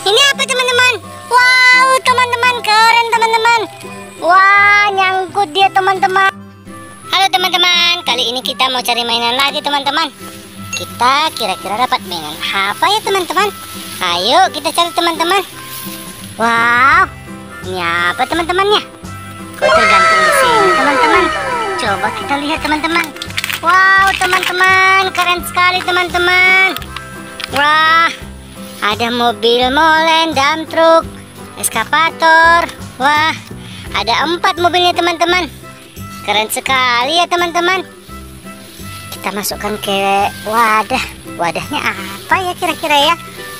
Ini apa teman-teman? Wow teman-teman, keren teman-teman. Wah, nyangkut dia teman-teman. Halo teman-teman, kali ini kita mau cari mainan lagi teman-teman. Kita kira-kira dapat mainan apa ya teman-teman? Ayo kita cari teman-teman. Wow, ini apa teman-temannya? Kok tergantung di sini teman-teman? Coba kita lihat teman-teman. Wow teman-teman, keren sekali teman-teman. Wah, ada mobil molen, dump truck, eskavator. Wah, ada 4 mobilnya teman-teman. Keren sekali ya teman-teman. Kita masukkan ke wadah. Wadahnya apa ya kira-kira ya?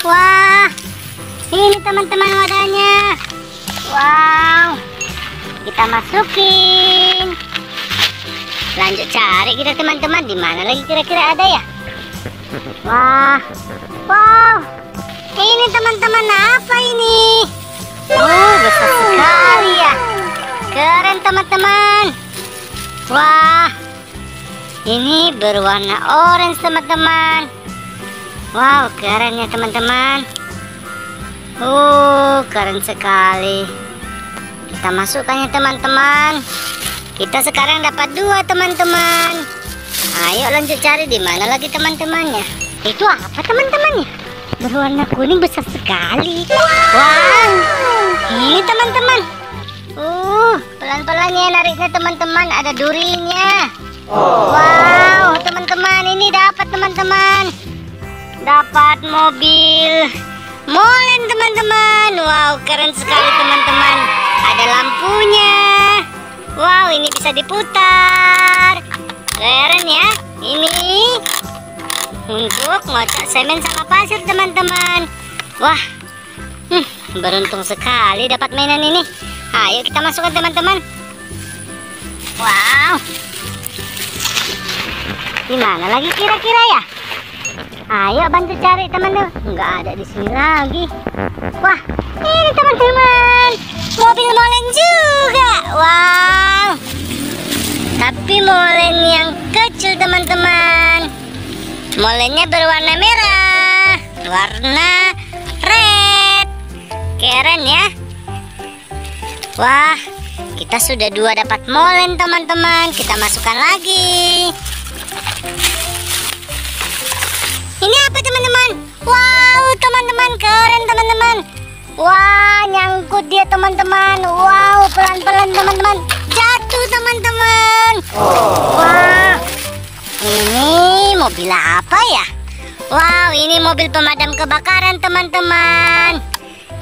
Wah, ini teman-teman wadahnya. Wow, kita masukin. Lanjut cari kita teman-teman. Di mana lagi kira-kira ada ya? Wah, wow, ini teman-teman apa ini? Besar sekali ya. Keren teman-teman. Wah, ini berwarna orange teman-teman. Wow, keren ya teman-teman. Keren sekali. Kita masukkan ya teman-teman. Kita sekarang dapat 2 teman-teman. Ayo lanjut cari di mana lagi teman-temannya. Itu apa teman-temannya? Berwarna kuning besar sekali. Wow, ini teman-teman. Pelan-pelan ya nariknya teman-teman. Ada durinya. Wow, teman-teman, ini dapat teman-teman. Dapat mobil molen teman-teman. Wow, keren sekali teman-teman. Ada lampunya. Wow, ini bisa diputar. Keren ya. Ini untuk ngocok semen sama pasir teman-teman. Wah, beruntung sekali dapat mainan ini. Ayo kita masukkan teman-teman. Wow, di mana lagi kira-kira ya? Ayo bantu cari teman-teman. Nggak ada di sini lagi. Wah, ini teman-teman, mobil molen juga. Wow, tapi molen yang kecil teman-teman. Molennya berwarna merah, warna red. Keren ya. Wah, kita sudah 2 dapat molen teman-teman. Kita masukkan lagi. Ini apa teman-teman? Wow teman-teman, keren teman-teman. Wah, nyangkut dia teman-teman. Wow, pelan-pelan teman-teman. Jatuh teman-teman. Wah, ini mobil apa ya? Wow, ini mobil pemadam kebakaran teman-teman.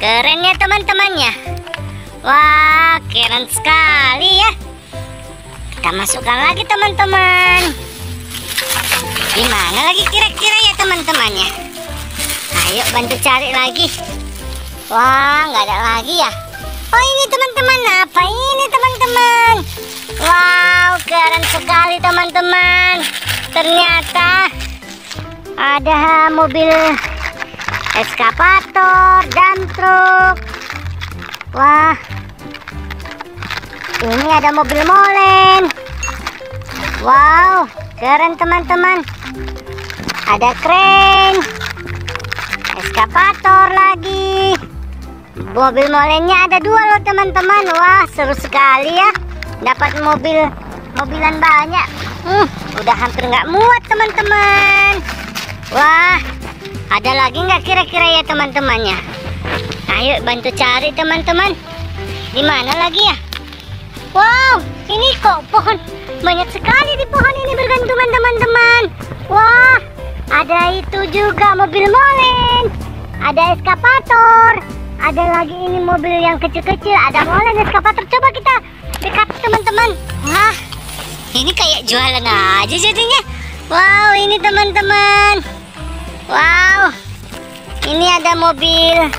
Keren ya teman-temannya. Wah, keren sekali ya. Kita masukkan lagi teman-teman. Di mana lagi kira-kira ya teman-temannya? Ayo bantu cari lagi. Wah, nggak ada lagi ya. Oh, ini teman-teman, apa ini teman-teman? Wow, keren sekali teman-teman. Ternyata ada mobil eskavator, dump truck. Wah, ini ada mobil molen. Wow, keren teman-teman. Ada kren, eskavator lagi. Mobil molennya ada 2 loh teman-teman. Wah, seru sekali ya. Dapat mobilan banyak. Udah hampir nggak muat teman-teman. Wah, ada lagi nggak kira-kira ya teman-temannya? Ayo bantu cari teman-teman. Di mana lagi ya? Wow, ini kok pohon banyak sekali di pohon ini bergantungan teman-teman. Wah, ada itu juga mobil molen, ada eskavator, ada lagi ini mobil yang kecil-kecil, ada molen, eskavator. Coba kita dekat teman-teman. Wah, ini kayak jualan aja jadinya. Wow, ini teman-teman. Wow, ini ada mobil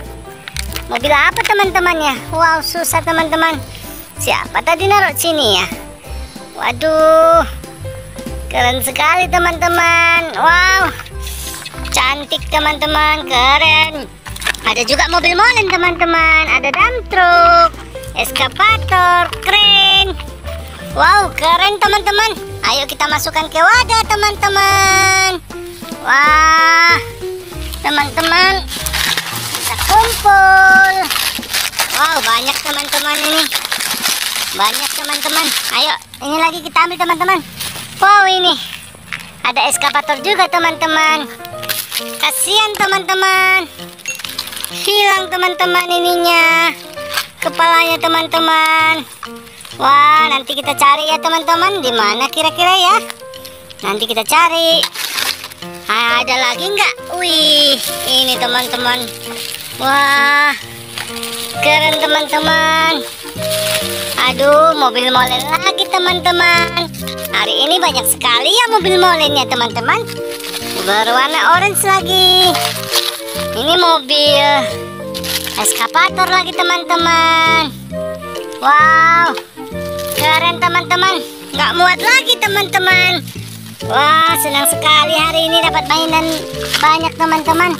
apa teman-temannya? Wow, susah teman-teman. Siapa tadi naruh sini ya? Waduh, keren sekali teman-teman. Wow, cantik teman-teman, keren. Ada juga mobil molen teman-teman. Ada dump truck, eskavator, keren. Wow, keren teman-teman. Ayo kita masukkan ke wadah teman-teman. Wah, teman-teman, kita kumpul. banyak teman-teman ini. Banyak teman-teman. Ayo, ini lagi kita ambil teman-teman. Wow, ini ada eskavator juga teman-teman. Kasihan teman-teman. Hilang teman-teman ininya. Kepalanya teman-teman. Wah, nanti kita cari ya teman-teman. Di mana kira-kira ya? Nanti kita cari. Ada lagi nggak? Wih, ini teman-teman. Wah, keren teman-teman. Aduh, mobil molen lagi teman-teman. Hari ini banyak sekali ya mobil molennya teman-teman. Berwarna orange lagi. Ini mobil eskavator lagi teman-teman. Wow, keren teman-teman. Nggak muat lagi teman-teman. Wah, senang sekali hari ini dapat mainan banyak teman-teman.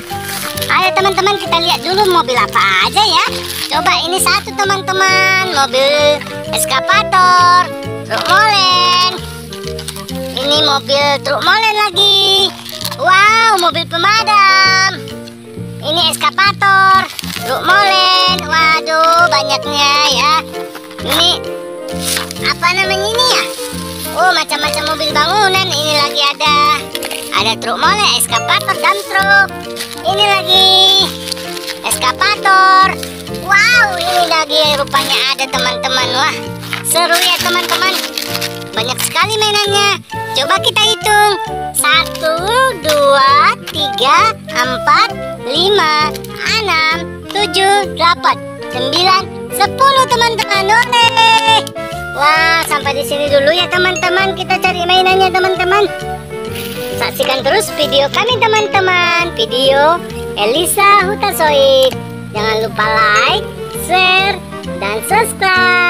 Ayo teman-teman, kita lihat dulu mobil apa aja ya. Coba ini satu teman-teman, mobil eskavator, truk molen. Ini mobil truk molen lagi. Wow, mobil pemadam. Ini eskavator, truk molen. Waduh, banyaknya ya. Ini apa namanya ini ya? Oh, macam-macam mobil bangunan. Ini lagi ada truk molen, eskavator, dump truk. Ini lagi eskavator. Wow, ini lagi rupanya ada teman-teman. Wah, seru ya teman-teman. Banyak sekali mainannya. Coba kita hitung. 1, 2, 3, 4, 5, 6, 7, 8, 9, 10 teman-teman. Oleh. Wah, sampai di sini dulu ya teman-teman. Kita cari mainannya teman-teman. Saksikan terus video kami teman-teman. Video Elisa Hutasoik. Jangan lupa like, share, dan subscribe.